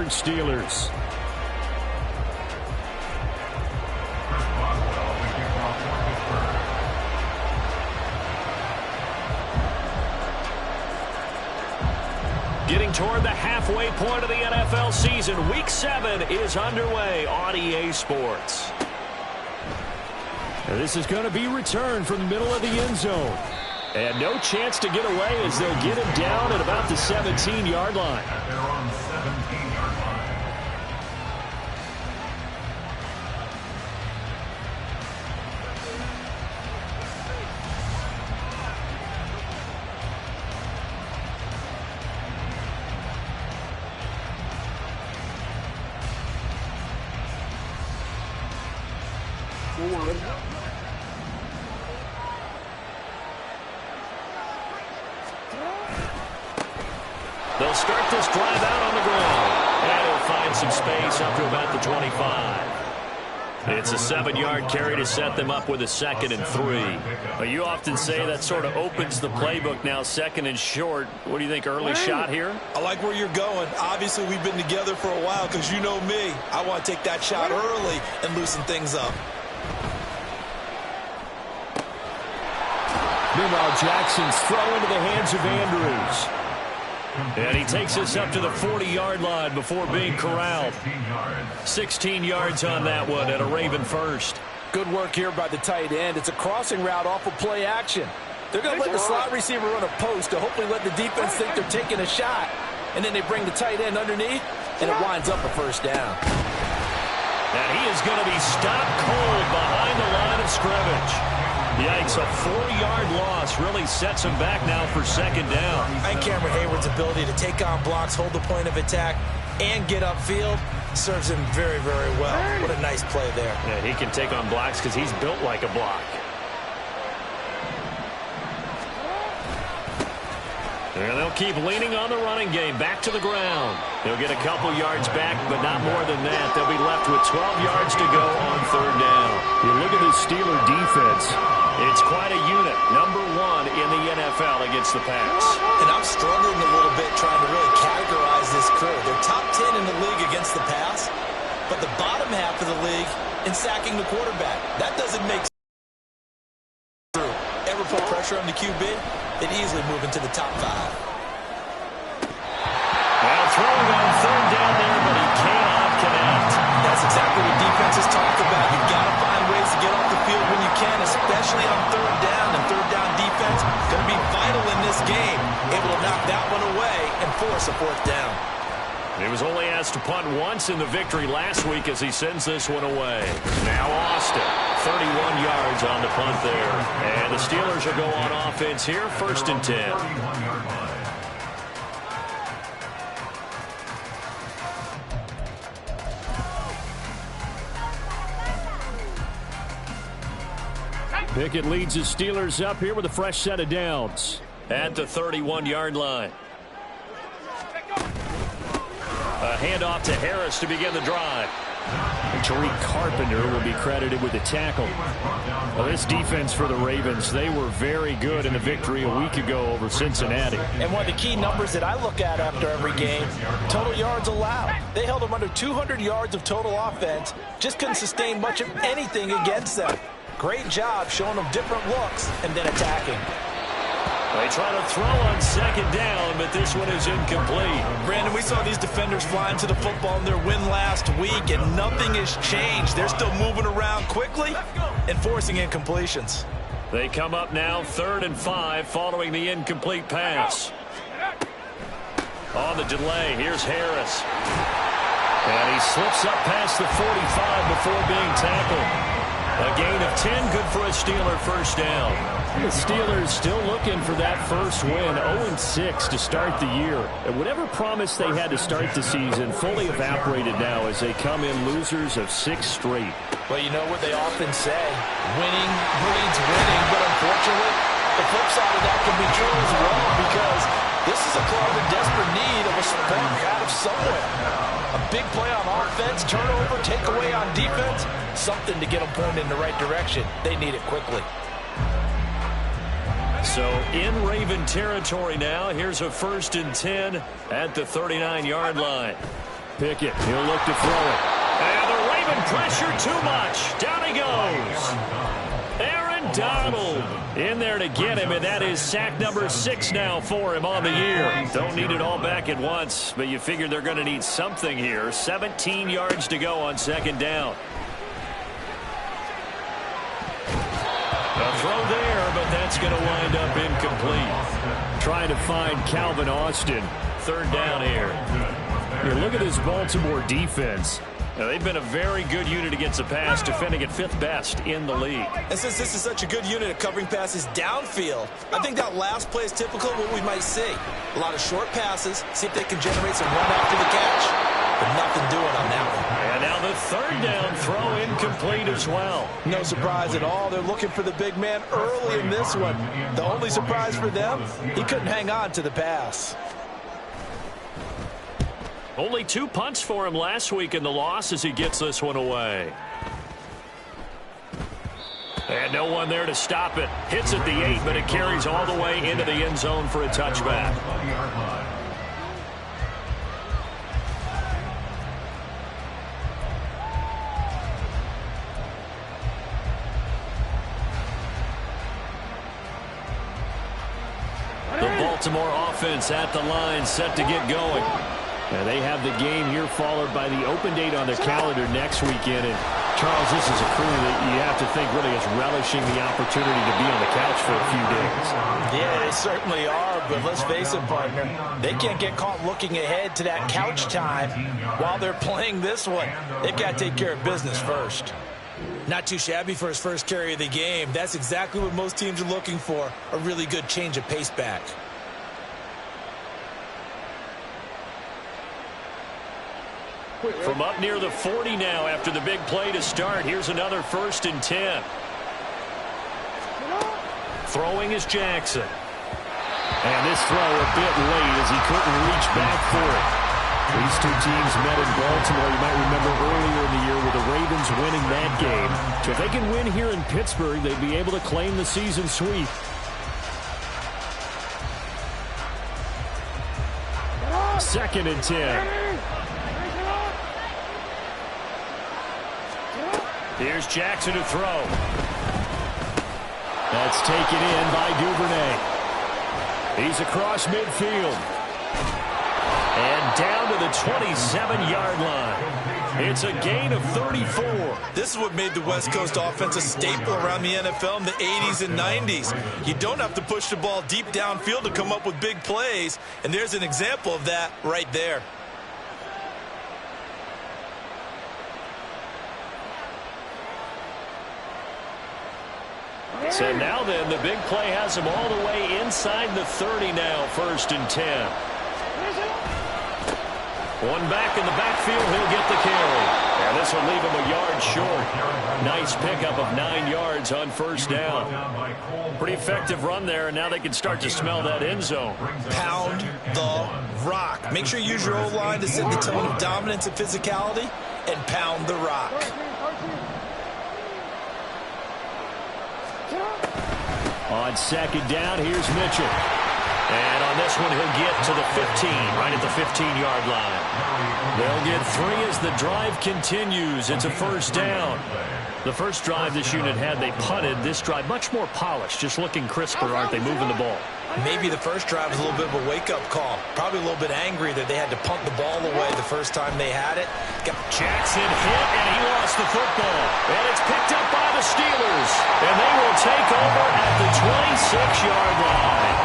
Pittsburgh Steelers. Getting toward the halfway point of the NFL season. Week 7 is underway on EA Sports. Now this is going to be returned from the middle of the end zone. And no chance to get away as they'll get him down at about the 17-yard line. They're on the 17-yard line. They'll start this drive out on the ground. And he'll find some space up to about the 25. It's a 7-yard carry to set them up with a 2nd and 3. But you often say that sort of opens the playbook now, 2nd and short. What do you think, early shot here? I like where you're going. Obviously, we've been together for a while because you know me. I want to take that shot early and loosen things up. Meanwhile, Jackson's throw into the hands of Andrews. And he takes us up to the 40-yard line before being corralled. 16 yards on that one and a Raven first. Good work here by the tight end. It's a crossing route off of play action. They're going to let the slot receiver run a post to hopefully let the defense think they're taking a shot. And then they bring the tight end underneath, and it winds up a first down. And he is going to be stopped cold behind the line of scrimmage. Yikes, a 4-yard loss really sets him back now for 2nd down. And Cameron Hayward's ability to take on blocks, hold the point of attack, and get upfield serves him very, very well. What a nice play there. Yeah, he can take on blocks because he's built like a block. And they'll keep leaning on the running game. Back to the ground. They'll get a couple yards back, but not more than that. They'll be left with 12 yards to go on 3rd down. You look at the Steeler defense. It's quite a unit. Number 1 in the NFL against the pass. And I'm struggling a little bit trying to really categorize this crew. They're top 10 in the league against the pass, but the bottom half of the league in sacking the quarterback. That doesn't make sense. Ever put pressure on the QB? They'd easily move into the top 5. Well, throwing on 3rd down there, but he cannot connect. That's exactly what defenses talk about. You've got to find ways to get off the field when you can, especially on 3rd down. And 3rd down defense going to be vital in this game. Able to knock that one away and force a 4th down. He was only asked to punt once in the victory last week as he sends this one away. Now Austin, 31 yards on the punt there. And the Steelers will go on offense here, 1st and 10. Pickett leads the Steelers up here with a fresh set of downs at the 31-yard line. A handoff to Harris to begin the drive. Tariq Carpenter will be credited with the tackle. Well, this defense for the Ravens, they were very good in the victory a week ago over Cincinnati. And one of the key numbers that I look at after every game, total yards allowed. They held them under 200 yards of total offense, just couldn't sustain much of anything against them. Great job showing them different looks and then attacking. They try to throw on 2nd down, but this one is incomplete. Brandon, we saw these defenders flying to the football in their win last week, and nothing has changed. They're still moving around quickly and forcing incompletions. They come up now 3rd and 5 following the incomplete pass. On the delay, here's Harris. And he slips up past the 45 before being tackled. A gain of 10, good for a Steeler 1st down. The Steelers still looking for that first win, 0-6 to start the year. And whatever promise they had to start the season fully evaporated now as they come in losers of 6 straight. Well, you know what they often say, winning breeds winning, but unfortunately, the flip side of that can be true as well because this is a club in desperate need of a spark out of somewhere. A big play on offense, turnover, takeaway on defense, something to get them pointed in the right direction. They need it quickly. So in Raven territory now, here's a 1st and 10 at the 39-yard line. Pickett, he'll look to throw it. And the Raven pressure too much. Down he goes. Aaron Donald in there to get him, and that is sack number 6 now for him on the year. Don't need it all back at once, but you figure they're going to need something here. 17 yards to go on second down. A throw there, but that's going to wind up incomplete. Trying to find Calvin Austin. Third down here. Here, look at this Baltimore defense. Now, they've been a very good unit against the pass, defending at 5th best in the league. And since this is such a good unit at covering passes downfield, I think that last play is typical of what we might see. A lot of short passes, see if they can generate some run after the catch, but nothing doing on that one. And now the third down throw incomplete as well. No surprise at all. They're looking for the big man early in this one. The only surprise for them, he couldn't hang on to the pass. Only 2 punts for him last week in the loss as he gets this one away. And no one there to stop it. Hits at the 8, but it carries all the way into the end zone for a touchback. The Baltimore offense at the line, set to get going. And they have the game here followed by the open date on their calendar next weekend. And Charles, this is a crew that you have to think really is relishing the opportunity to be on the couch for a few days. Yeah, they certainly are, but let's face it, partner. They can't get caught looking ahead to that couch time while they're playing this one. They've got to take care of business first. Not too shabby for his first carry of the game. That's exactly what most teams are looking for, a really good change of pace back. From up near the 40 now after the big play to start. Here's another 1st and 10. Throwing is Jackson. And this throw a bit late as he couldn't reach back for it. These two teams met in Baltimore. You might remember earlier in the year with the Ravens winning that game. So if they can win here in Pittsburgh, they'd be able to claim the season sweep. Second and 10. Here's Jackson to throw. That's taken in by Duvernay. He's across midfield. And down to the 27-yard line. It's a gain of 34. This is what made the West Coast offense a staple around the NFL in the 80s and 90s. You don't have to push the ball deep downfield to come up with big plays, and there's an example of that right there. So now then, the big play has him all the way inside the 30 now, 1st and 10. One back in the backfield, he'll get the carry. And this will leave him a yard short. Nice pickup of 9 yards on 1st down. Pretty effective run there, and now they can start to smell that end zone. Pound the rock. Make sure you use your O-line to set the tone of dominance and physicality, and pound the rock. On second down, here's Mitchell. And on this one, he'll get to the 15, right at the 15-yard line. They'll get 3 as the drive continues. It's a 1st down. The first drive this unit had, they punted. This drive, much more polished, just looking crisper, aren't they, moving the ball? Maybe the first drive was a little bit of a wake-up call. Probably a little bit angry that they had to punt the ball away the first time they had it. Jackson hit, and he lost the football. And it's picked up by the Steelers. And they will take over at the 26-yard line.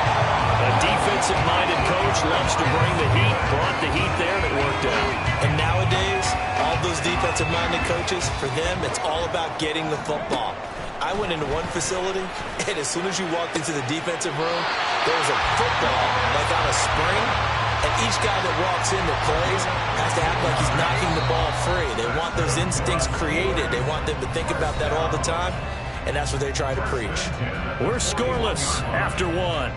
A defensive-minded coach loves to bring the heat. Brought the heat there, and it worked out. And nowadays, all those defensive-minded coaches, for them, it's all about getting the football. I went into one facility, and as soon as you walked into the defensive room, there was a football like on a spring, and each guy that walks in that plays has to act like he's knocking the ball free. They want those instincts created. They want them to think about that all the time, and that's what they try to preach. We're scoreless after 1.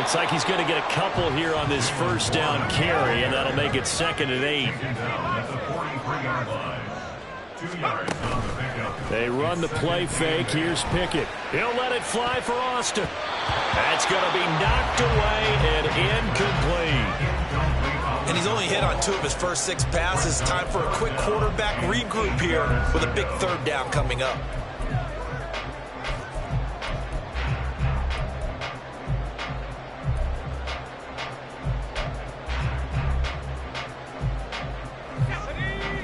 Looks like he's going to get a couple here on this first down carry, and that'll make it 2nd and 8. At the 43-yard line. 2 yards on the pickup. They run the play fake. Here's Pickett. He'll let it fly for Austin. That's going to be knocked away and incomplete. And he's only hit on 2 of his first 6 passes. Time for a quick quarterback regroup here with a big 3rd down coming up.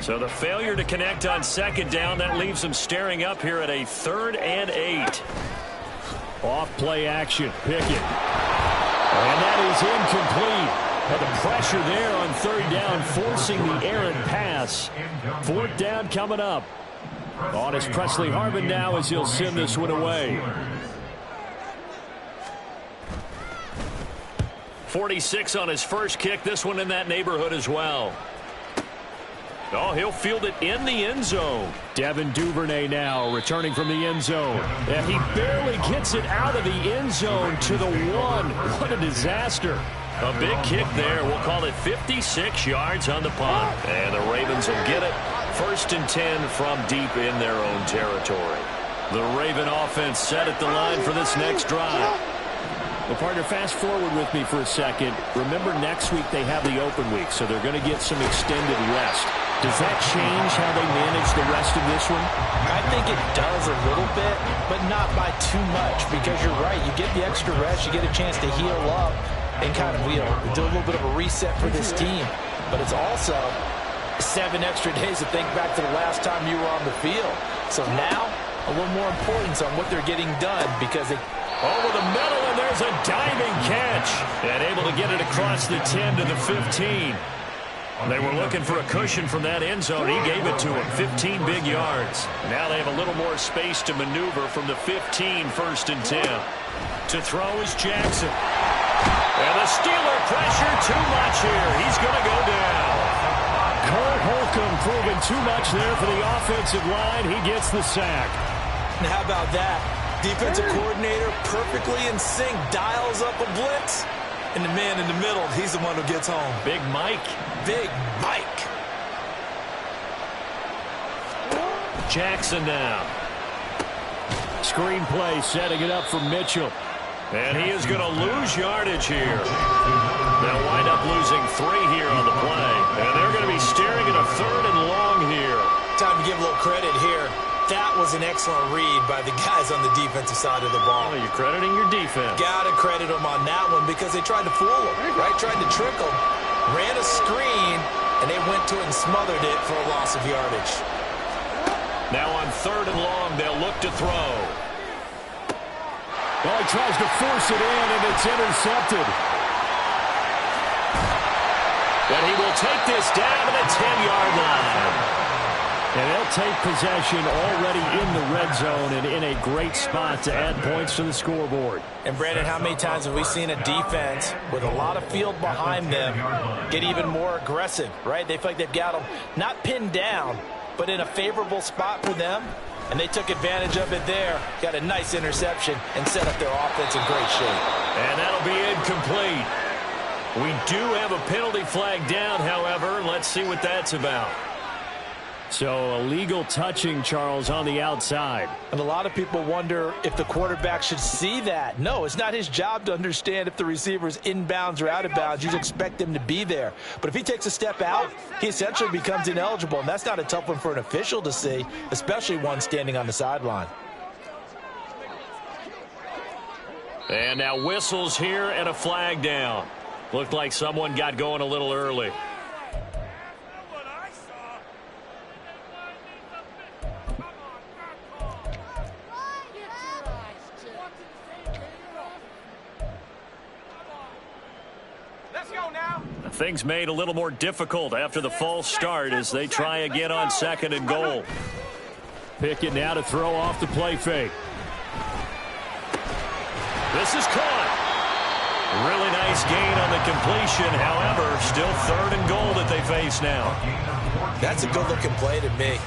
So the failure to connect on 2nd down, that leaves him staring up here at a 3rd and 8. Off play action, Pickett. And that is incomplete. And the pressure there on 3rd down, forcing the errant pass. 4th down coming up. On is Presley Harvin now as he'll send this one away. 46 on his first kick. This one in that neighborhood as well. Oh, he'll field it in the end zone. Devin Duvernay now returning from the end zone. And he barely gets it out of the end zone to the 1. What a disaster. A big kick there. We'll call it 56 yards on the punt. And the Ravens will get it. 1st and 10 from deep in their own territory. The Raven offense set at the line for this next drive. Well, partner, fast forward with me for a second. Remember, next week they have the open week, so they're going to get some extended rest. Does that change how they manage the rest of this one? I think it does a little bit, but not by too much, because you're right. You get the extra rest, you get a chance to heal up and kind of, do a little bit of a reset for this team. But it's also 7 extra days to think back to the last time you were on the field. So now, a little more importance on what they're getting done, because they over the middle, and there's a diving catch. And able to get it across the 10 to the 15. They were looking for a cushion from that end zone. He gave it to him. 15 big yards. Now they have a little more space to maneuver from the 15, 1st and 10. To throw is Jackson. And the Steeler pressure too much here. He's going to go down. Cole Holcomb proving too much there for the offensive line. He gets the sack. And how about that? Defensive coordinator perfectly in sync, dials up a blitz, and the man in the middle, he's the one who gets home. Big Mike. Big Mike. Jackson now. Screenplay setting it up for Mitchell. And he is going to lose yardage here. They'll wind up losing 3 here on the play. And they're going to be staring at a 3rd and long here. Time to give a little credit here. That was an excellent read by the guys on the defensive side of the ball. Well, you're crediting your defense. Got to credit them on that one because they tried to fool him, right? Tried to trick him. Ran a screen, and they went to it and smothered it for a loss of yardage. Now on 3rd and long, they'll look to throw. Well, he tries to force it in, and it's intercepted. And he will take this down to the 10-yard line. And they'll take possession already in the red zone and in a great spot to add points to the scoreboard. And, Brandon, how many times have we seen a defense with a lot of field behind them get even more aggressive, right? They feel like they've got them not pinned down, but in a favorable spot for them. And they took advantage of it there, got a nice interception, and set up their offense in great shape. And that'll be incomplete. We do have a penalty flag down, however. Let's see what that's about. So illegal touching, Charles, on the outside. And a lot of people wonder if the quarterback should see that. No, it's not his job to understand if the receiver is inbounds or out of bounds. You expect him to be there. But if he takes a step out, he essentially becomes ineligible. And that's not a tough one for an official to see, especially one standing on the sideline. And now whistles here and a flag down. Looked like someone got going a little early. Things made a little more difficult after the false start as they try again on 2nd and goal. Pickett now to throw off the play fake. This is caught. Really nice gain on the completion. However, still 3rd and goal that they face now. That's a good-looking play to me.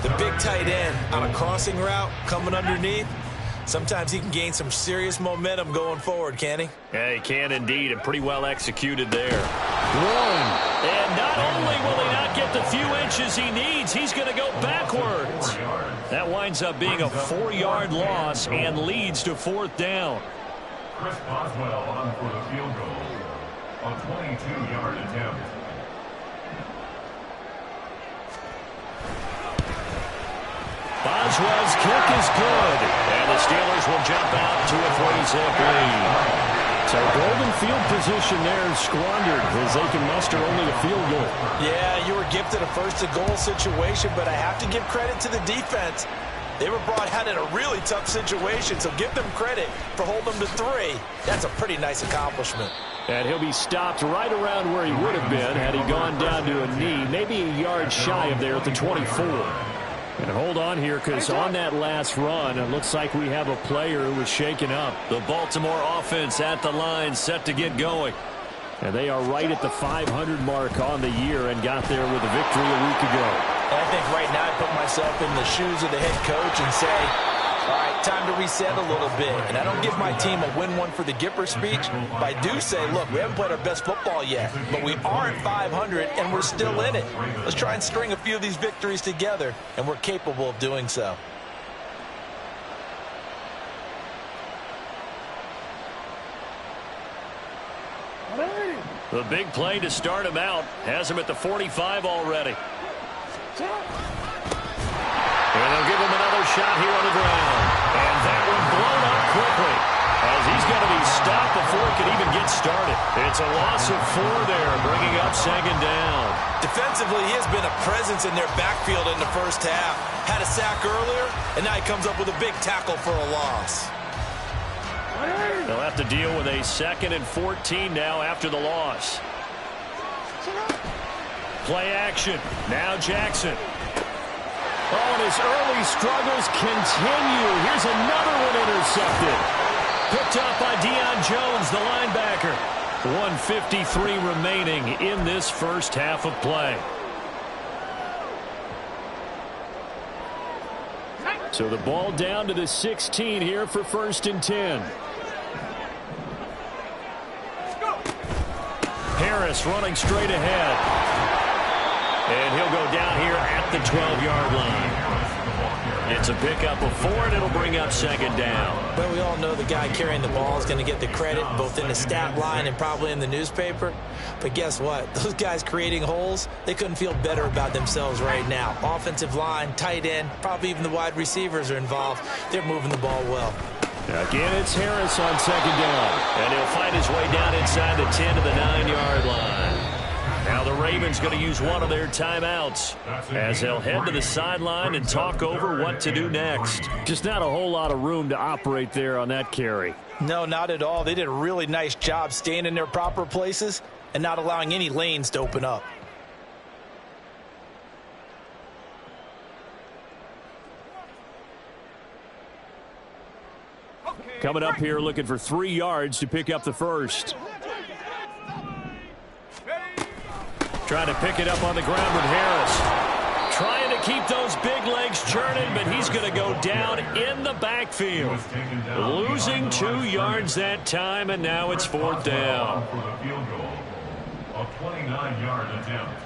The big tight end on a crossing route coming underneath. Sometimes he can gain some serious momentum going forward, can he? Yeah, he can indeed, and pretty well executed there. And not only will he not get the few inches he needs, he's going to go backwards. That winds up being a 4-yard loss and leads to 4th down. Chris Boswell on for the field goal. A 22-yard attempt. Boswell's kick is good, and the Steelers will jump out to a 3-zip lead. So golden field position there squandered as they can muster only a field goal. Yeah, you were gifted a first-to-goal situation, but I have to give credit to the defense. They were brought out in a really tough situation, so give them credit for holding them to 3. That's a pretty nice accomplishment. And he'll be stopped right around where he would have been had he gone down to a knee, maybe a yard shy of there at the 24. And hold on here, because on that last run, it looks like we have a player who was shaken up. The Baltimore offense at the line, set to get going. And they are right at the 500 mark on the year and got there with a victory a week ago. And I think right now I put myself in the shoes of the head coach and say, all right, time to reset a little bit. And I don't give my team a win one for the Gipper speech, but I do say, look, we haven't played our best football yet, but we are at 500 and we're still in it. Let's try and string a few of these victories together, and we're capable of doing so. The big play to start him out has him at the 45 already. And they'll give him another shot here on the ground. And that one blown up quickly as he's going to be stopped before it can even get started. It's a loss of 4 there, bringing up 2nd down. Defensively, he has been a presence in their backfield in the first half. Had a sack earlier, and now he comes up with a big tackle for a loss. They'll have to deal with a 2nd and 14 now after the loss. Play action. Now Jackson. Oh, and his early struggles continue. Here's another one intercepted. Picked up by Deion Jones, the linebacker. 1:53 remaining in this first half of play. So the ball down to the 16 here for 1st and 10. Harris running straight ahead. And he'll go down here at the 12-yard line. It's a pickup of 4, and it'll bring up 2nd down. Well, we all know the guy carrying the ball is going to get the credit both in the stat line and probably in the newspaper. But guess what? Those guys creating holes, they couldn't feel better about themselves right now. Offensive line, tight end, probably even the wide receivers are involved. They're moving the ball well. Again, it's Harris on 2nd down. And he'll fight his way down inside the 10 to the 9-yard line. Now the Ravens going to use one of their timeouts as they'll head to the sideline and talk over what to do next. Just not a whole lot of room to operate there on that carry. No, not at all. They did a really nice job staying in their proper places and not allowing any lanes to open up. Coming up here looking for 3 yards to pick up the first. Trying to pick it up on the ground with Harris. Trying to keep those big legs churning, but he's going to go down in the backfield. Losing 2 yards that time, and now it's 4th down. For the field goal. A 29-yard attempt.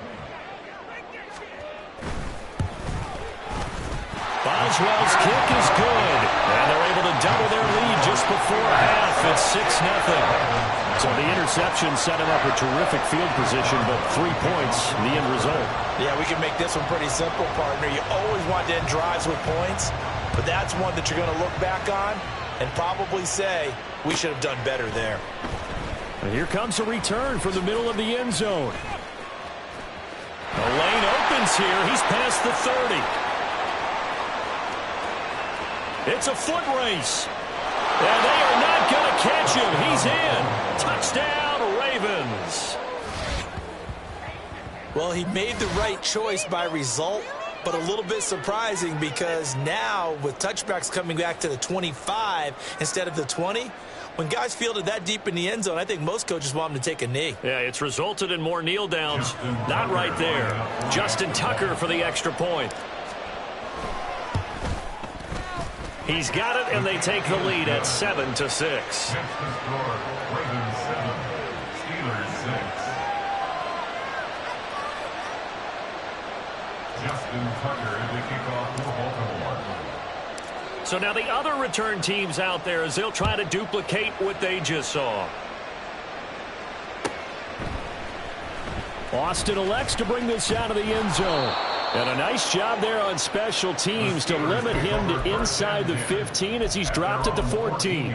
Boswell's kick is good, and they're able to double their lead just before half. It's 6-0. So the interception set him up a terrific field position, but 3 points, the end result. Yeah, we can make this one pretty simple, partner. You always want to end drives with points, but that's one that you're going to look back on and probably say, we should have done better there. And here comes a return from the middle of the end zone. The lane opens here. He's past the 30. It's a foot race. And they are not going to catch him. He's in. Touchdown, Ravens. Well, he made the right choice by result, but a little bit surprising because now with touchbacks coming back to the 25 instead of the 20, when guys fielded that deep in the end zone, I think most coaches want them to take a knee. Yeah, it's resulted in more kneel downs. Not right there. Justin Tucker for the extra point. He's got it, and they take the lead at 7-6. Next to score, Ravens 7, Steelers 6. Justin Tucker to kick off for Baltimore. So now the other return teams out there as they'll try to duplicate what they just saw. Austin elects to bring this out of the end zone. And a nice job there on special teams to limit him to inside the 15 as he's dropped at the 14.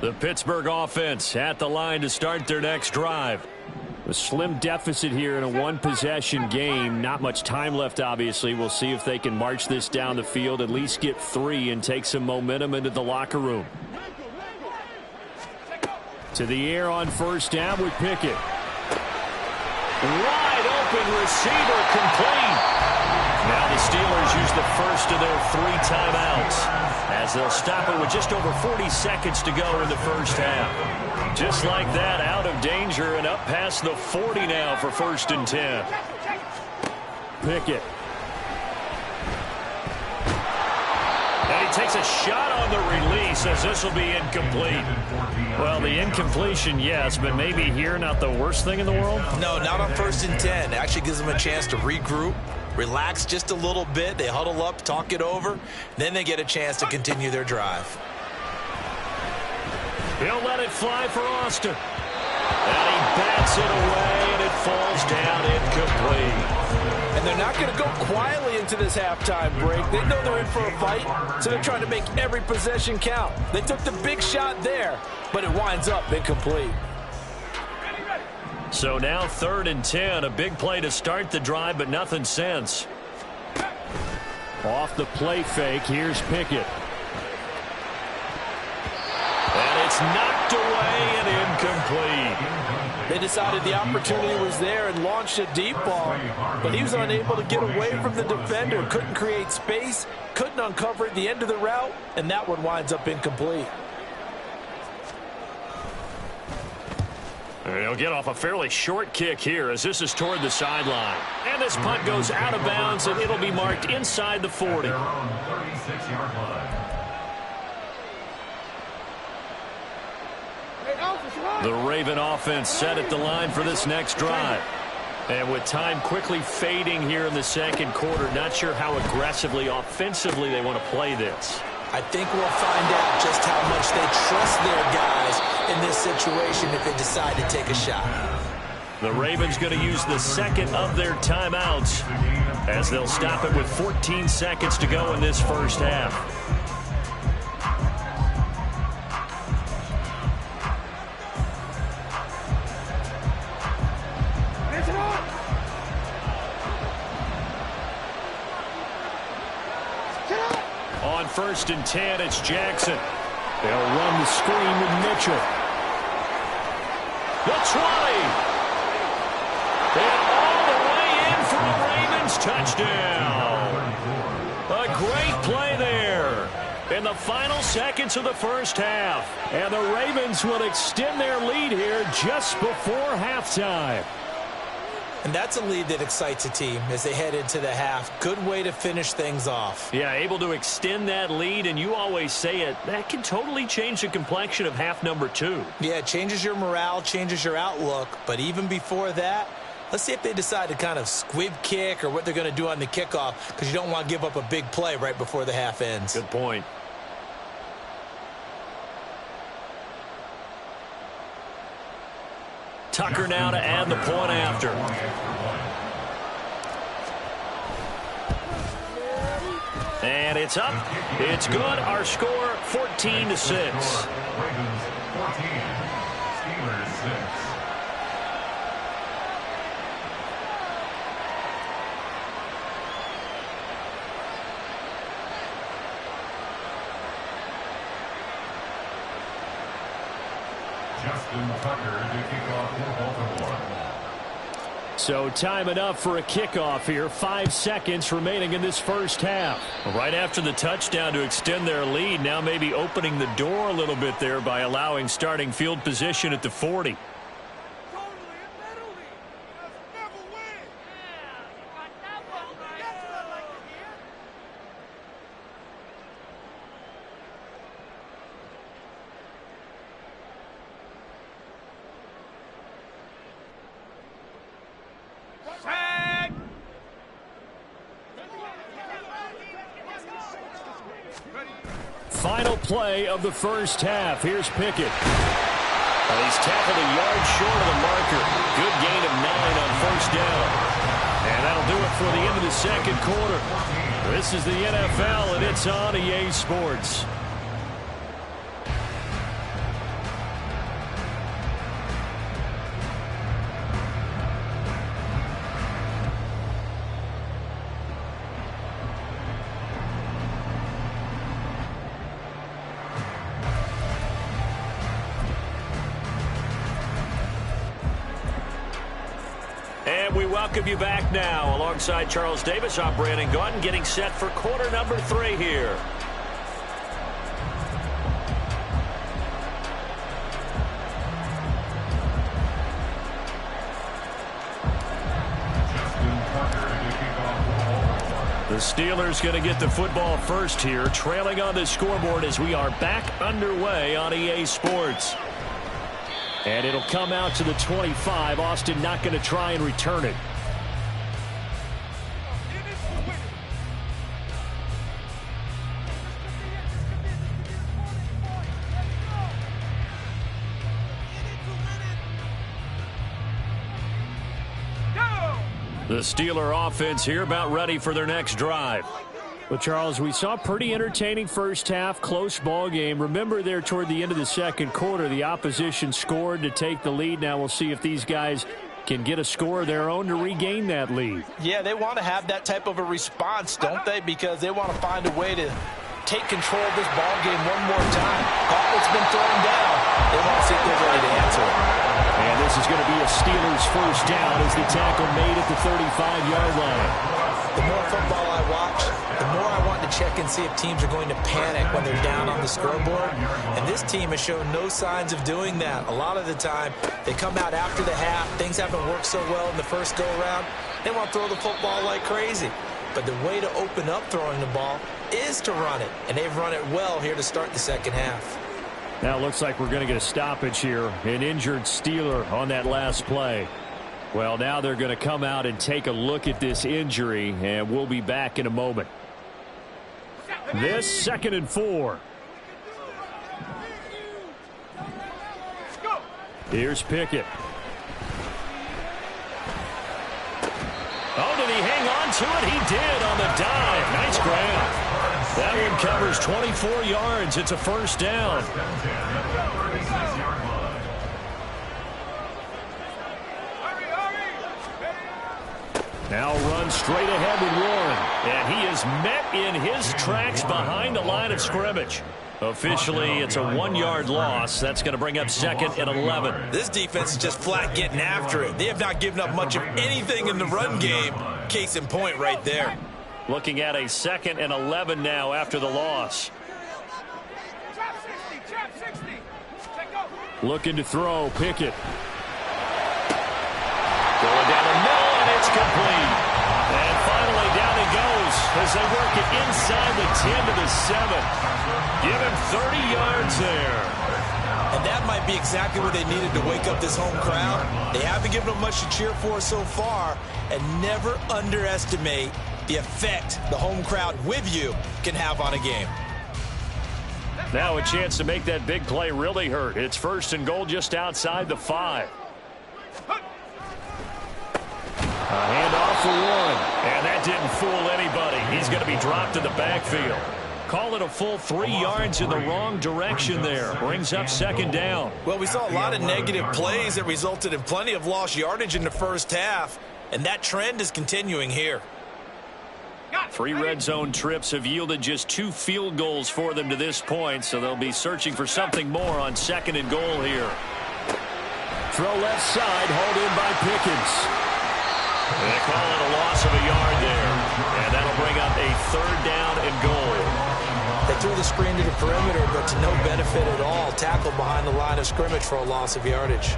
The Pittsburgh offense at the line to start their next drive. A slim deficit here in a one-possession game. Not much time left, obviously. We'll see if they can march this down the field, at least get 3 and take some momentum into the locker room. To the air on first down with Pickett. Wide open receiver, complete. Now the Steelers use the first of their 3 timeouts as they'll stop it with just over 40 seconds to go in the first half. Just like that, out of danger and up past the 40 now for 1st and 10. Pickett. And he takes a shot on the release as this will be incomplete. Well, the incompletion, yes, but maybe here not the worst thing in the world? No, not on 1st and 10. It actually gives them a chance to regroup, relax just a little bit. They huddle up, talk it over. Then they get a chance to continue their drive. He'll let it fly for Austin. And he bats it away, and it falls down incomplete. And they're not going to go quietly into this halftime break. They know they're in for a fight, so they're trying to make every possession count. They took the big shot there, but it winds up incomplete. So now 3rd and 10, a big play to start the drive, but nothing since. Off the play fake, here's Pickett. And it's knocked away and incomplete. They decided the opportunity was there and launched a deep ball, but he was unable to get away from the defender, couldn't create space, couldn't uncover at the end of the route, and that one winds up incomplete. And he'll get off a fairly short kick here as this is toward the sideline. And this punt goes out of bounds, and it'll be marked inside the 40. Their own 36-yard line. The Raven offense set at the line for this next drive. And with time quickly fading here in the second quarter, not sure how aggressively, offensively they want to play this. I think we'll find out just how much they trust their guys in this situation if they decide to take a shot. The Ravens going to use the second of their timeouts as they'll stop it with 14 seconds to go in this first half. On 1st and 10, it's Jackson. They'll run the screen with Mitchell. The 20. And all the way in for a Ravens touchdown. A great play there in the final seconds of the first half. And the Ravens will extend their lead here just before halftime. And that's a lead that excites a team as they head into the half. Good way to finish things off. Yeah, able to extend that lead, and you always say it, that can totally change the complexion of half number 2. Yeah, it changes your morale, changes your outlook. But even before that, let's see if they decide to kind of squib kick or what they're going to do on the kickoff, because you don't want to give up a big play right before the half ends. Good point. Tucker now to add the point after. And it's up. It's good. Our score, 14-6. Ravens 14, Steelers 6. Justin Tucker to kick off for Baltimore. So time enough for a kickoff here. 5 seconds remaining in this first half. Right after the touchdown to extend their lead, now maybe opening the door a little bit there by allowing starting field position at the 40. final play of the first half. Here's Pickett. He's tackled a yard short of the marker. Good gain of 9 on first down. And that'll do it for the end of the second quarter. This is the NFL, and it's on EA Sports. And we welcome you back now. Alongside Charles Davis, I'm Brandon Gaudin, getting set for quarter number 3 here. The Steelers going to get the football first here, trailing on the scoreboard as we are back underway on EA Sports. And it'll come out to the 25. Austin not going to try and return it. The Steeler offense here about ready for their next drive. Well, Charles, we saw a pretty entertaining first half, close ball game. Remember there toward the end of the second quarter, the opposition scored to take the lead. Now we'll see if these guys can get a score of their own to regain that lead. Yeah, they want to have that type of a response, don't they? Because they want to find a way to take control of this ball game one more time. Gauntlet's been thrown down. They want to see if they're ready to answer it. And this is going to be a Steelers first down as the tackle made at the 35-yard line. The more football I watch, the more I want to check and see if teams are going to panic when they're down on the scoreboard. And this team has shown no signs of doing that. A lot of the time, they come out after the half. Things haven't worked so well in the first go-around. They want to throw the football like crazy. But the way to open up throwing the ball is to run it. And they've run it well here to start the second half. Now it looks like we're going to get a stoppage here. An injured Steeler on that last play. Well, now they're going to come out and take a look at this injury, and we'll be back in a moment. This 2nd and 4. Here's Pickett. Oh, did he hang on to it? He did on the dive. Nice grab. That one covers 24 yards. It's a first down. Now run straight ahead with Warren. And he is met in his tracks behind the line of scrimmage. Officially, it's a 1-yard loss. That's going to bring up 2nd and 11. This defense is just flat getting after it. They have not given up much of anything in the run game. Case in point right there. Looking at a 2nd and 11 now after the loss. Looking to throw, Pickett. Going down the middle, and it's complete. And finally down he goes as they work it inside the 10 to the 7. Give him 30 yards there. And that might be exactly what they needed to wake up this home crowd. They haven't given them much to cheer for so far, and never underestimate the effect the home crowd with you can have on a game. Now a chance to make that big play really hurt. It's 1st and goal just outside the 5. A handoff for Warren. And that didn't fool anybody. He's going to be dropped in the backfield. Call it a full 3 yards in the wrong direction there. Brings up 2nd down. Well, we saw a lot of negative plays that resulted in plenty of lost yardage in the first half. And that trend is continuing here. 3 red zone trips have yielded just 2 field goals for them to this point, so they'll be searching for something more on 2nd and goal here. Throw left side, hauled in by Pickens. They call it a loss of a yard there, and that'll bring up a 3rd down and goal. They threw the screen to the perimeter, but to no benefit at all. Tackled behind the line of scrimmage for a loss of yardage.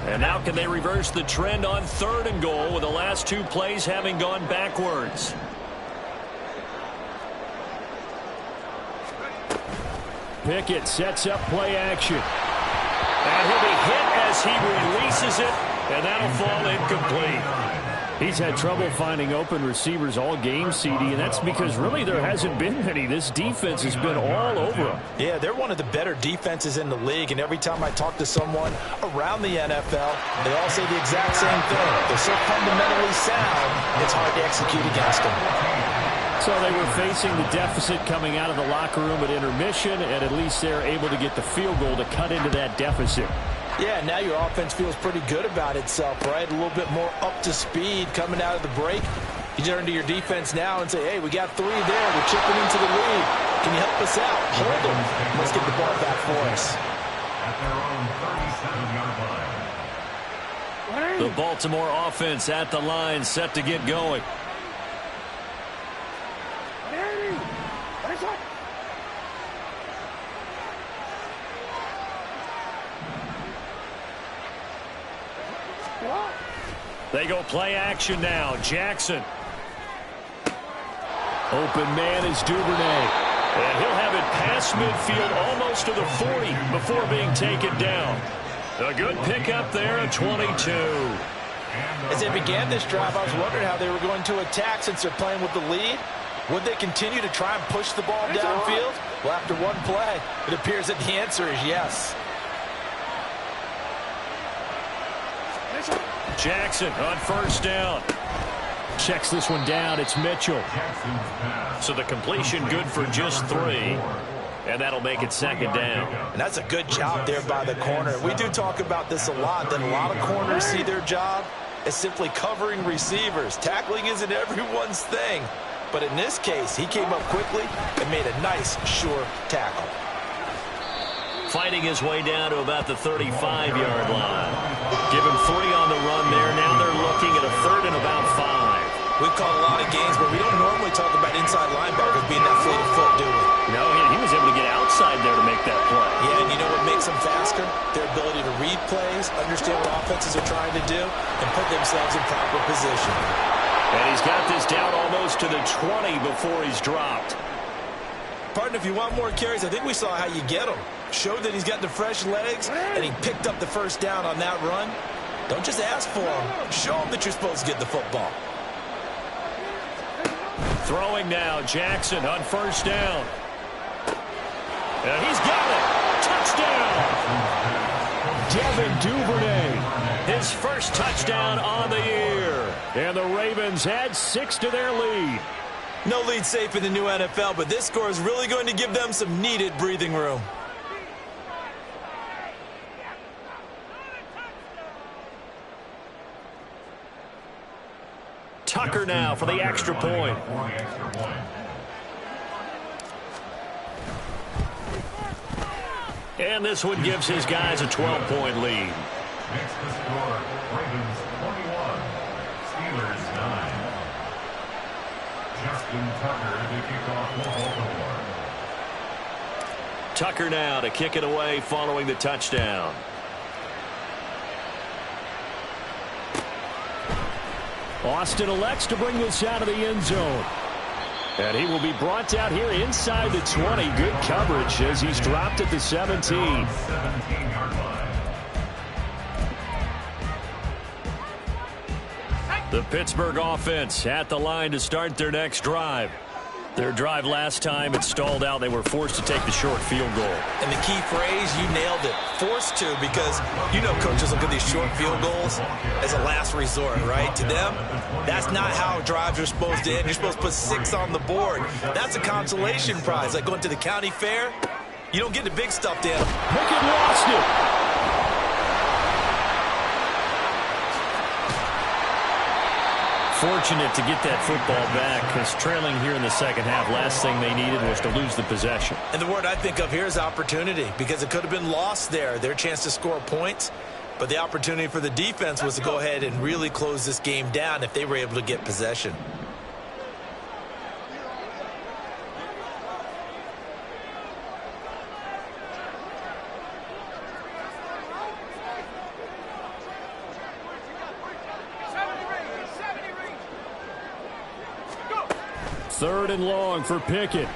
And now can they reverse the trend on 3rd and goal with the last 2 plays having gone backwards? Pickett sets up play action. And he'll be hit as he releases it, and that'll fall incomplete. He's had trouble finding open receivers all game, CD, and that's because really there hasn't been many. This defense has been all over him. Yeah, they're one of the better defenses in the league, and every time I talk to someone around the NFL, they all say the exact same thing. They're so fundamentally sound, it's hard to execute against them. So they were facing the deficit coming out of the locker room at intermission, and at least they're able to get the field goal to cut into that deficit. Yeah, now your offense feels pretty good about itself, right? A little bit more up to speed coming out of the break. You turn to your defense now and say, hey, we got 3 there. We're chipping into the lead. Can you help us out? Hold them. Let's get the ball back for us. At their own 37-yard line. The Baltimore offense at the line, set to get going. They go play action now. Jackson. Open man is Duvernay. And he'll have it past midfield almost to the 40 before being taken down. A good pickup there at 22. As they began this drive, I was wondering how they were going to attack since they're playing with the lead. Would they continue to try and push the ball downfield? Well, after one play, it appears that the answer is yes. Jackson on first down. Checks this one down. It's Mitchell. So the completion good for just 3. And that'll make it second down. And that's a good job there by the corner. We do talk about this a lot, that a lot of corners see their job as simply covering receivers. Tackling isn't everyone's thing. But in this case, he came up quickly and made a nice, sure tackle. Fighting his way down to about the 35-yard line. Give him 3 on the run there. Now they're looking at a 3rd and about 5. We've caught a lot of games where we don't normally talk about inside linebackers being that fleet of foot, do we? No, he was able to get outside there to make that play. Yeah, and you know what makes them faster? Their ability to read plays, understand what offenses are trying to do, and put themselves in proper position. And he's got this down almost to the 20 before he's dropped. Partner, if you want more carries, I think we saw how you get them. Showed that he's got the fresh legs, and he picked up the first down on that run. Don't just ask for him. Show him that you're supposed to get the football. Throwing now, Jackson on first down. And he's got it. Touchdown. Devin Duvernay. His first touchdown on the year. And the Ravens add 6 to their lead. No lead safe in the new NFL, but this score is really going to give them some needed breathing room. Tucker now for the extra point. And this one gives his guys a 12-point lead. Next to score, Ravens 21, Steelers 9. Justin Tucker to kick off for Baltimore. Tucker now to kick it away following the touchdown. Austin elects to bring this out of the end zone. And he will be brought out here inside the 20. Good coverage as he's dropped at the 17. 17-yard line. The Pittsburgh offense at the line to start their next drive. Their drive last time, it stalled out. They were forced to take the short field goal. And the key phrase, you nailed it, forced to, because you know coaches look at these short field goals as a last resort, right? To them, that's not how drives are supposed to end. You're supposed to put 6 on the board. That's a consolation prize, like going to the county fair. You don't get the big stuff, Dan. Pickett lost it. Fortunate to get that football back because trailing here in the second half, last thing they needed was to lose the possession. And the word I think of here is opportunity, because it could have been lost there, their chance to score points. But the opportunity for the defense was to go ahead and really close this game down if they were able to get possession. Third and long for Pickett. And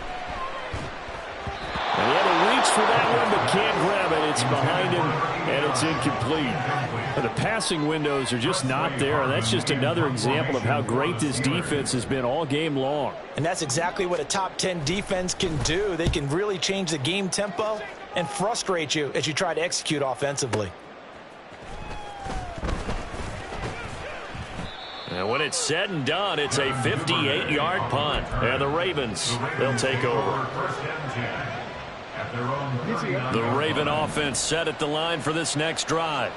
he had to reach for that one, but can't grab it. It's behind him, and it's incomplete. The passing windows are just not there, and that's just another example of how great this defense has been all game long. And that's exactly what a top 10 defense can do. They can really change the game tempo and frustrate you as you try to execute offensively. And when it's said and done, it's a 58-yard punt. And the Ravens, they'll take over. The Raven offense set at the line for this next drive.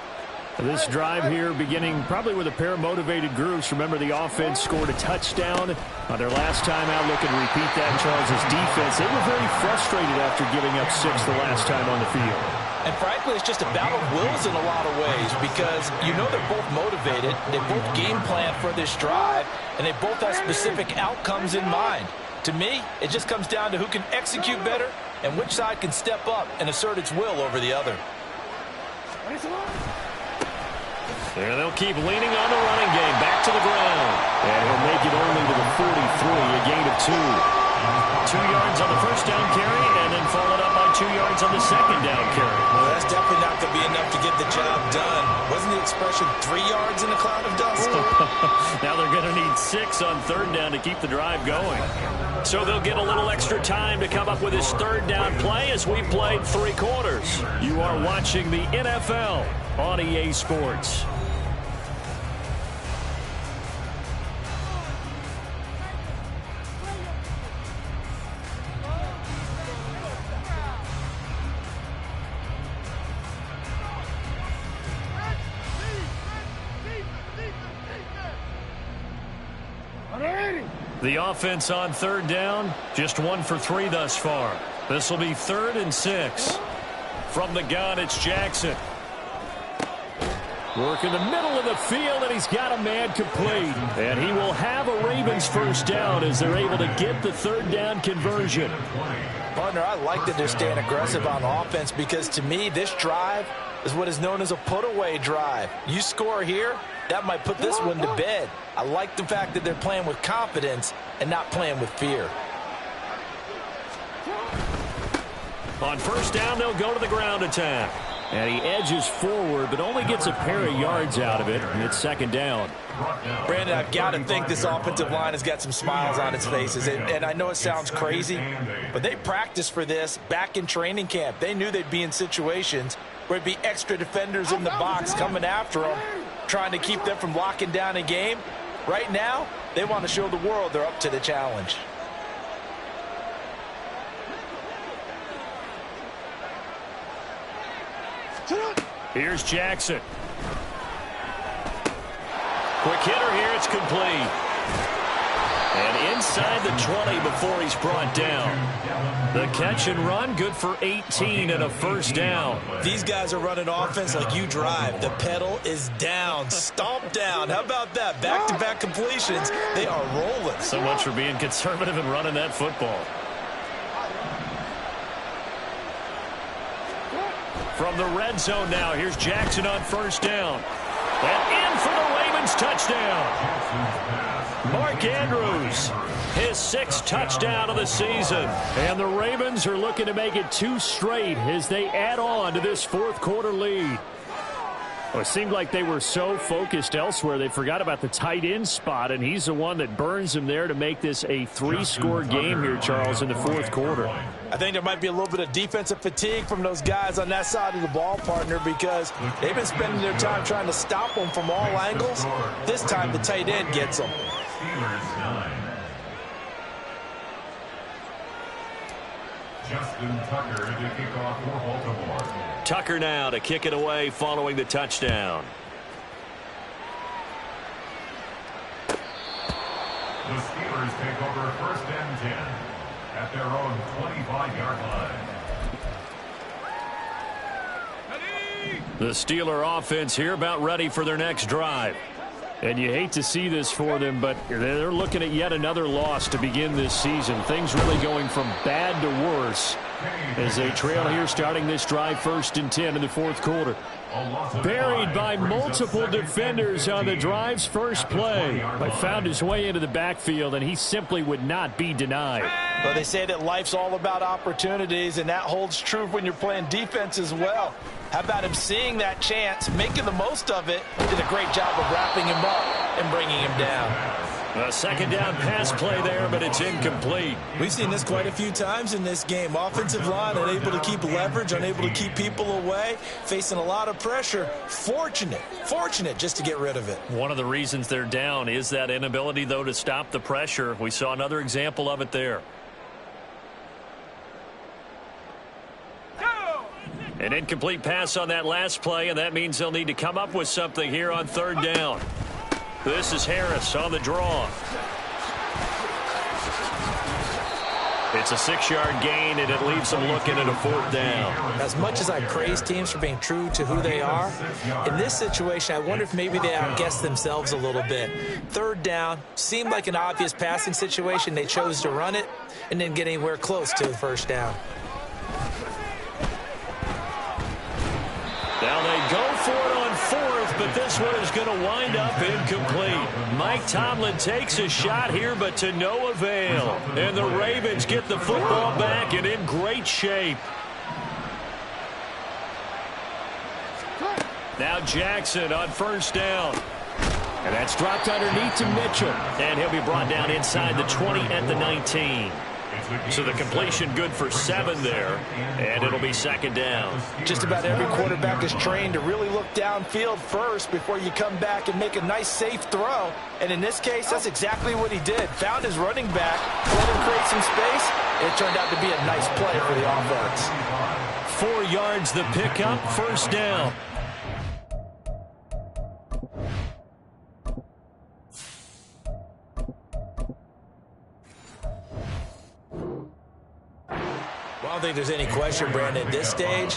This drive here beginning probably with a pair of motivated groups. Remember, the offense scored a touchdown on their last time out. Looking to repeat that. Charles' defense, they were very frustrated after giving up 6 the last time on the field. And frankly, it's just a battle of wills in a lot of ways because you know they're both motivated, they both game plan for this drive, and they both have specific outcomes in mind. To me, it just comes down to who can execute better and which side can step up and assert its will over the other. And they'll keep leaning on the running game. Back to the ground. And he'll make it only to the 43, a gain of 2. 2 yards on the first down carry, and then followed up by 2 yards on the second down carry. Well, that's definitely not going to be enough to get the job done. Wasn't the expression 3 yards in a cloud of dust? Now they're going to need 6 on third down to keep the drive going. So they'll get a little extra time to come up with this third down play as we played 3 quarters. You are watching the NFL on EA Sports. The offense on third down, just 1 for 3 thus far. This will be 3rd and 6. From the gun, it's Jackson. Work in the middle of the field, and he's got a man complete. And he will have a Ravens first down as they're able to get the third down conversion. Partner, I like that they're staying aggressive on offense because to me, this drive is what is known as a put-away drive. You score here, that might put this one to bed. I like the fact that they're playing with confidence and not playing with fear. On first down, they'll go to the ground attack. And he edges forward, but only gets a pair of yards out of it, and it's second down. Brandon, I've got to think this offensive line has got some smiles on its faces. And I know it sounds crazy, but they practiced for this back in training camp. They knew they'd be in situations where it'd be extra defenders in the box coming after them, trying to keep them from locking down a game. Right now, they want to show the world they're up to the challenge. Here's Jackson. Quick hitter here, it's complete. And inside the 20 before he's brought down. The catch and run, good for 18 and a first down. These guys are running offense like you drive. The pedal is down, stomp down. How about that? Back-to-back completions. They are rolling. So much for being conservative and running that football. From the red zone now, here's Jackson on first down. And in for the Ravens touchdown. Mark Andrews, his 6th touchdown of the season. And the Ravens are looking to make it 2 straight as they add on to this 4th quarter lead. Well, it seemed like they were so focused elsewhere, they forgot about the tight end spot, and he's the one that burns them there to make this a 3-score game here, Charles, in the 4th quarter. I think there might be a little bit of defensive fatigue from those guys on that side of the ball, partner, because they've been spending their time trying to stop them from all angles. This time the tight end gets them. Steelers 9. Justin Tucker to kick off for Baltimore. Tucker now to kick it away following the touchdown. The Steelers take over 1st and 10 at their own 25-yard line. The Steeler offense here about ready for their next drive. And you hate to see this for them, but they're looking at yet another loss to begin this season. Things really going from bad to worse as they trail here starting this drive 1st and 10 in the 4th quarter. Buried by multiple defenders on the drive's first play. But found his way into the backfield, and he simply would not be denied. Well, they say that life's all about opportunities, and that holds true when you're playing defense as well. How about him seeing that chance, making the most of it, did a great job of wrapping him up and bringing him down. A 2nd down pass play there, but it's incomplete. We've seen this quite a few times in this game. Offensive line unable to keep leverage, unable to keep people away, facing a lot of pressure. Fortunate just to get rid of it. One of the reasons they're down is that inability, though, to stop the pressure. We saw another example of it there. An incomplete pass on that last play, and that means they'll need to come up with something here on 3rd down. This is Harris on the draw. It's a 6-yard gain, and it leaves them looking at a 4th down. As much as I praise teams for being true to who they are, in this situation, I wonder if maybe they outguessed themselves a little bit. 3rd down, seemed like an obvious passing situation. They chose to run it and didn't get anywhere close to the 1st down. Now they go for it on 4th, but this one is going to wind up incomplete. Mike Tomlin takes a shot here, but to no avail. And the Ravens get the football back and in great shape. Now Jackson on 1st down. And that's dropped underneath to Mitchell. And he'll be brought down inside the 20 at the 19. So the completion good for 7 there, and it'll be 2nd down. Just about every quarterback is trained to really look downfield first before you come back and make a nice, safe throw. And in this case, that's exactly what he did. Found his running back, let him create some space. It turned out to be a nice play for the offense. 4 yards the pickup, 1st down. I don't think there's any question, Brandon, at this stage,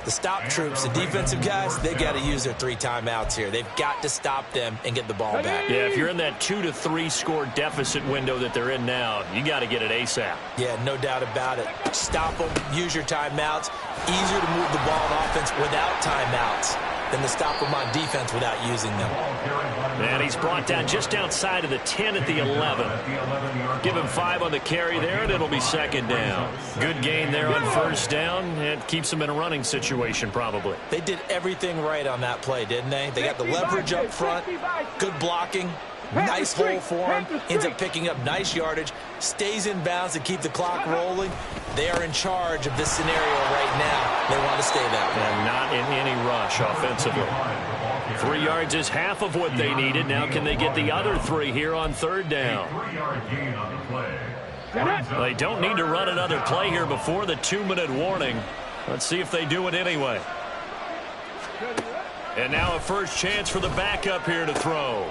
the stop troops, the defensive guys, they got to use their 3 timeouts here. They've got to stop them and get the ball back. Yeah, if you're in that 2 to 3 score deficit window that they're in now, you got to get it ASAP. Yeah, no doubt about it. Stop them, use your timeouts. Easier to move the ball on offense without timeouts than to stop them on defense without using them. And he's brought down just outside of the 10 at the 11. Give him 5 on the carry there, and it'll be 2nd down. Good gain there on 1st down. It keeps them in a running situation, probably. They did everything right on that play, didn't they? They got the leverage up front, good blocking, nice hole for him, ends up picking up nice yardage, stays in bounds to keep the clock rolling. They are in charge of this scenario right now. They want to stay that way. And not in any rush offensively. 3 yards is half of what they needed. Now can they get the other 3 here on 3rd down? They don't need to run another play here before the 2-minute warning. Let's see if they do it anyway. And now a first chance for the backup here to throw.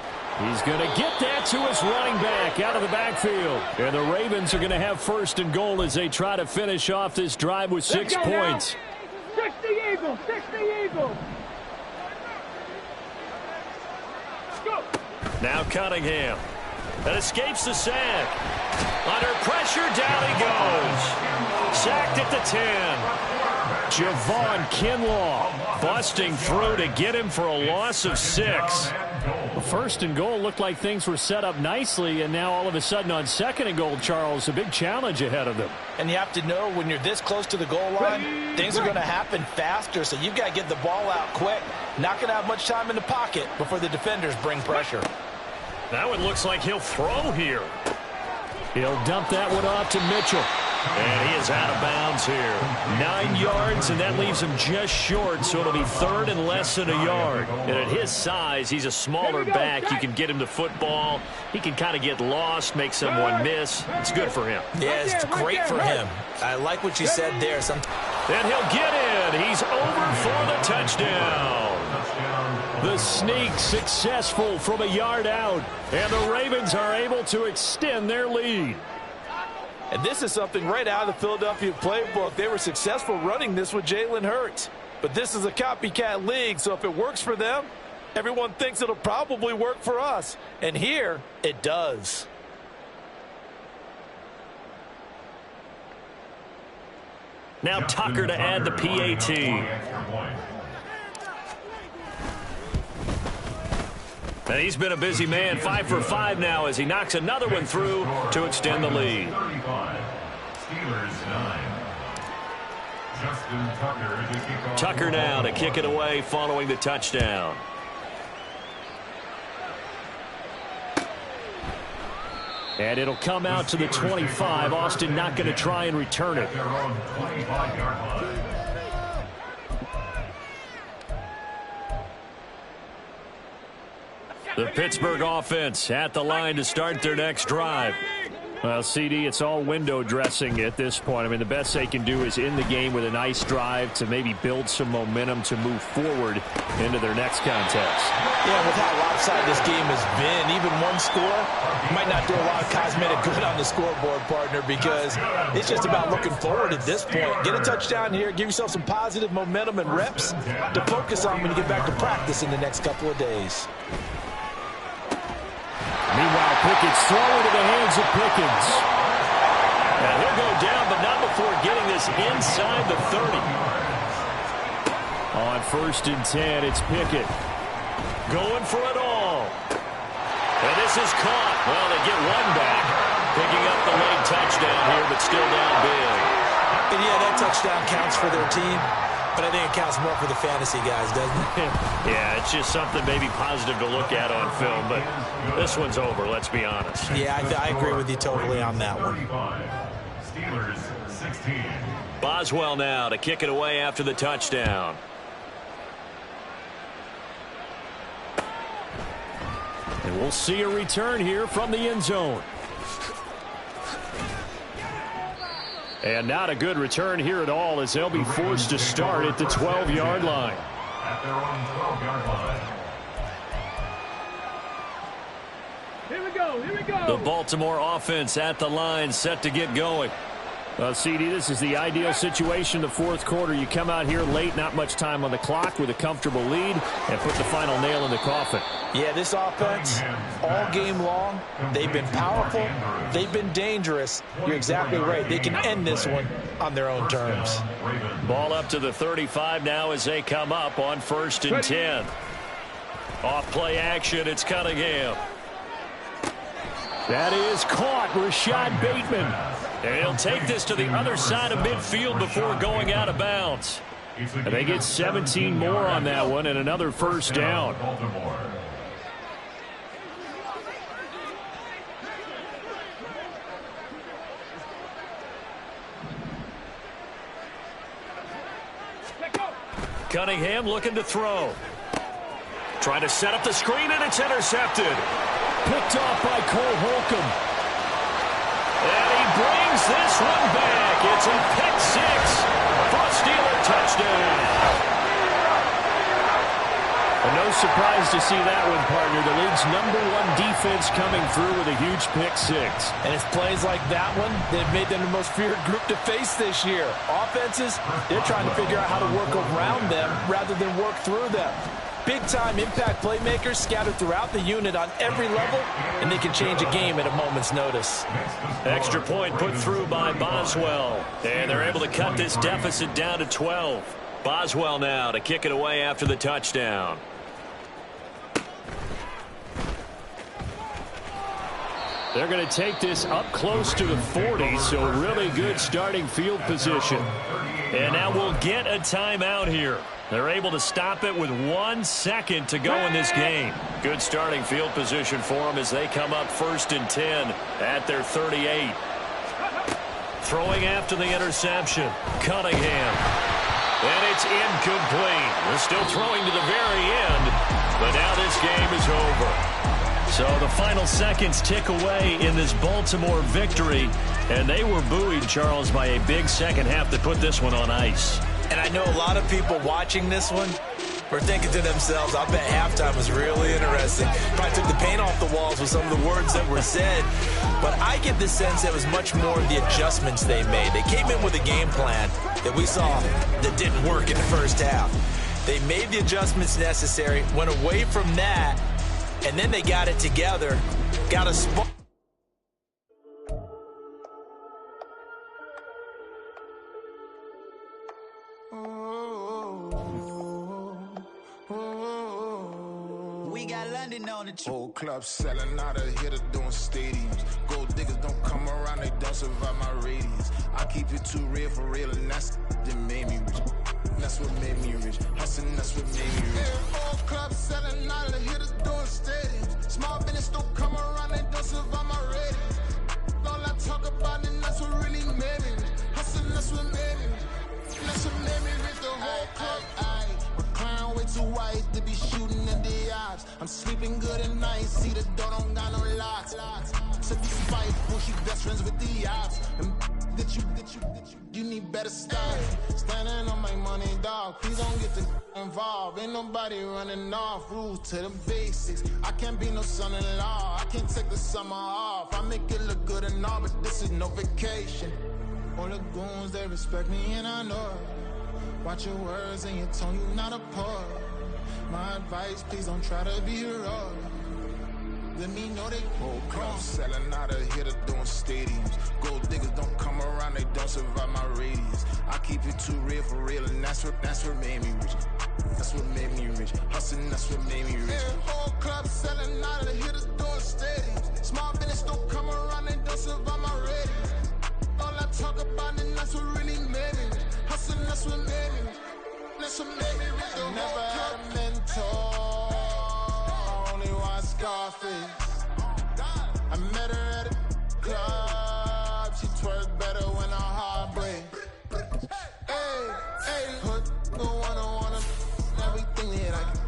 He's going to get that to his running back out of the backfield. And the Ravens are going to have 1st and goal as they try to finish off this drive with 6 points. 60 Eagles, 60 Eagles. Now Cunningham. That escapes the sack. Under pressure, down he goes. Sacked at the 10. Javon Kinlaw busting through to get him for a loss of 6. 1st and goal looked like things were set up nicely, and now all of a sudden on 2nd and goal, Charles, a big challenge ahead of them. And you have to know when you're this close to the goal line, things are going to happen faster, so you've got to get the ball out quick. Not going to have much time in the pocket before the defenders bring pressure. That one looks like he'll throw here. He'll dump that one off to Mitchell. And he is out of bounds here. 9 yards, and that leaves him just short, so it'll be 3rd and less than a yard. And at his size, he's a smaller back. You can get him to football. He can kind of get lost, make someone miss. It's good for him. Yeah, it's great for him. I like what you said there. And he'll get in. He's over for the touchdown. The sneak successful from a yard out. And the Ravens are able to extend their lead. And this is something right out of the Philadelphia playbook. They were successful running this with Jalen Hurts. But this is a copycat league, so if it works for them, Everyone thinks it'll probably work for us. And here, it does. Now Tucker to add the PAT. And he's been a busy man, 5 for 5 now as he knocks another one through to extend the lead. Steelers 9. Justin Tucker to kick off. Tucker now to kick it away following the touchdown. And it'll come out to the 25. Austin not going to try and return it. Their own 25-yard line. The Pittsburgh offense at the line to start their next drive. Well, CD, it's all window dressing at this point. I mean, the best they can do is in the game with a nice drive to maybe build some momentum to move forward into their next contest. Yeah, with how lopsided this game has been, even one score might not do a lot of cosmetic good on the scoreboard, partner, because it's just about looking forward at this point. Get a touchdown here, give yourself some positive momentum and reps to focus on when you get back to practice in the next couple of days. Meanwhile, Pickett's throwing to the hands of Pickens. Now he'll go down, but not before getting this inside the 30. On 1st and 10, it's Pickett. Going for it all. And this is caught. Well, they get one back. Picking up the late touchdown here, but still down big. And yeah, that touchdown counts for their team, but I think it counts more for the fantasy guys, doesn't it? Yeah, it's just something maybe positive to look at on film, but this one's over, let's be honest. Yeah, I agree with you totally on that one. Steelers 16. Boswell now to kick it away after the touchdown. And we'll see a return here from the end zone. And not a good return here at all as they'll be forced to start at the 12-yard line. At their own 12-yard line. Here we go, here we go. The Baltimore offense at the line, set to get going. CD, this is the ideal situation, the fourth quarter. You come out here late, not much time on the clock with a comfortable lead, and put the final nail in the coffin. Yeah, this offense, all game long, they've been powerful, they've been dangerous. You're exactly right. They can end this one on their own terms. Ball up to the 35 now as they come up on 1st and 10. Off play action, it's Cunningham. That is caught, Rashad Bateman. And he'll take this to the other side of midfield before going out of bounds. And they get 17 more on that one and another first down. Cunningham looking to throw. Trying to set up the screen, and it's intercepted. Picked off by Cole Holcomb. And he brings this one back. It's a pick six for a Steeler touchdown. And no surprise to see that one, partner. The league's #1 defense coming through with a huge pick six. And it's plays like that one that have made them the most feared group to face this year. Offenses, they're trying to figure out how to work around them rather than work through them. Big-time impact playmakers scattered throughout the unit on every level, and they can change a game at a moment's notice. Extra point put through by Boswell. And they're able to cut this deficit down to 12. Boswell now to kick it away after the touchdown. They're going to take this up close to the 40, so really good starting field position. And now we'll get a timeout here. They're able to stop it with 1 second to go in this game. Good starting field position for them as they come up 1st and 10 at their 38. Throwing after the interception, Cunningham. And it's incomplete. They're still throwing to the very end, but now this game is over. So the final seconds tick away in this Baltimore victory, and they were buoyed, Charles, by a big second half to put this one on ice. And I know a lot of people watching this one were thinking to themselves, I bet halftime was really interesting. Probably took the paint off the walls with some of the words that were said. But I get the sense that it was much more of the adjustments they made. They came in with a game plan that we saw that didn't work in the first half. They made the adjustments necessary, went away from that, and then they got it together. Got a spot. We got London on the trip. Whole club selling out of here to doing stadiums. Gold diggers don't come around, they don't survive my radius. I keep it too real for real, and that's that made me rich. That's what made me rich. Hustling, that's what made me rich. Whole club selling out of here to doing stadiums. Small business don't come around, they don't survive my radius. All I talk about, and that's what really made me rich. Hustling, that's what made me rich. That's what made me rich. The whole club, McLaren way too white to be shooting in the odds. I'm sleeping good at night, see the door don't got no locks. To be spiteful, she best friends with the odds. And you need better style. Standing on my money, dog. Please don't get involved. Ain't nobody running off. Rules to the basics. I can't be no son-in-law. I can't take the summer off. I make it look good and all, but this is no vacation. All the goons, they respect me and I know it. Watch your words and your tone, you not a poet. My advice, please don't try to be heroic. Let me know they whole club selling out of here to doing stadiums. Gold diggers don't come around, they don't survive my radius. I keep it too real for real, and that's what made me rich. That's what made me rich. Hustling, that's what made me rich. Whole club selling out of here to doing stadiums. Small business don't come around, they don't survive my radius. All I talk about, and that's what really made me rich. Hustling, that's what made me rich. That's what made me rich. I never had a mentor. Only one Scarface. I met her at a club. She twerk better when her heart breaks. Hey, put the one on everything that I can.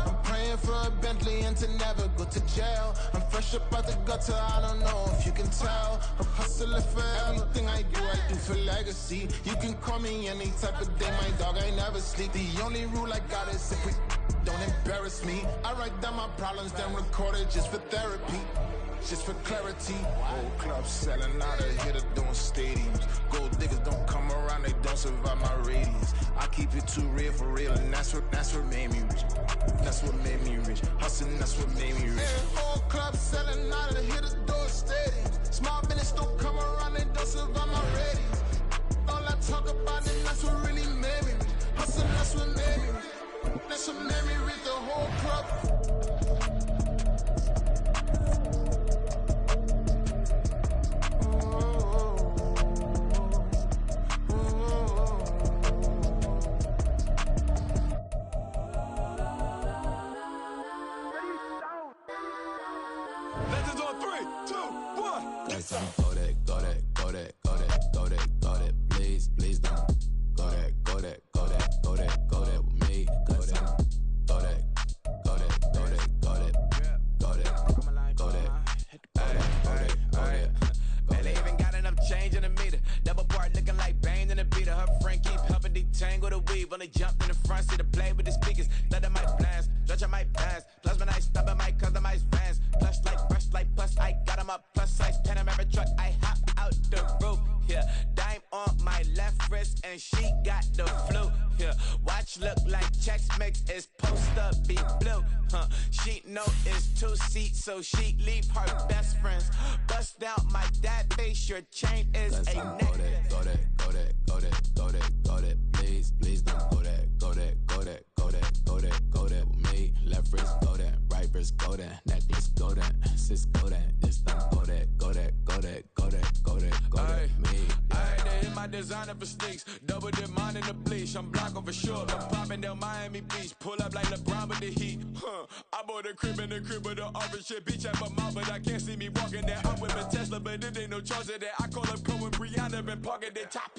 I'm praying for a Bentley and to never go to jail. I'm fresh up out the gutter, I don't know if you can tell. I'm hustling for everything I do for legacy. You can call me any type of day, my dog, I never sleep. The only rule I got is if we don't embarrass me. I write down my problems, then record it just for therapy. Just for clarity. Whole club selling out of here to doing stadiums. Gold diggers don't come around, they don't survive my radius. I keep it too real for real, and that's what made me rich. That's what made me rich. Hustling, that's what made me rich. Whole club selling out of here to doing stadiums. Small business don't come around, they don't survive my radius. All I talk about, and that's what really made me rich. Hustling, that's what made me rich. That's what made me rich. The whole club. Legends on 3, 2, 1. Next time, go that, please don't. Go that with me. Go that. Man, they even got enough change in the meter. Double part looking like Bane in the beater. Her friend keep helping detangle the weave. When they jumped in the front seat to play with the speakers. Thunder might blast, stretch I might pass. Plus when I stop, I might customize fans. Plush like plus, I got 'em up. Plus size Panamera truck, I hop out the roof. Yeah, dime on my left wrist and she got the flu. Yeah, watch look like Chex Mix is post up be blue. She know it's 2 seats, so she leave her best friends. Bust out my dad face, your chain is a necklace. Go that, please don't. Go that with me. Left wrist, go that, right wrist, go that, necklace, go that, sis, go that, this time, go that, me. Ayy, they hit my designer for sneaks. Double dip mine in the bleach. I'm blocking for sure. I'm popping down Miami Beach. Pull up like LeBron with the heat. I bought a crib in the crib with the orange shit. Beach at my mouth, but I can't see me walking there. I'm with a Tesla, but it ain't no charge of that. I call up Cohen, Brianna, been parking their top.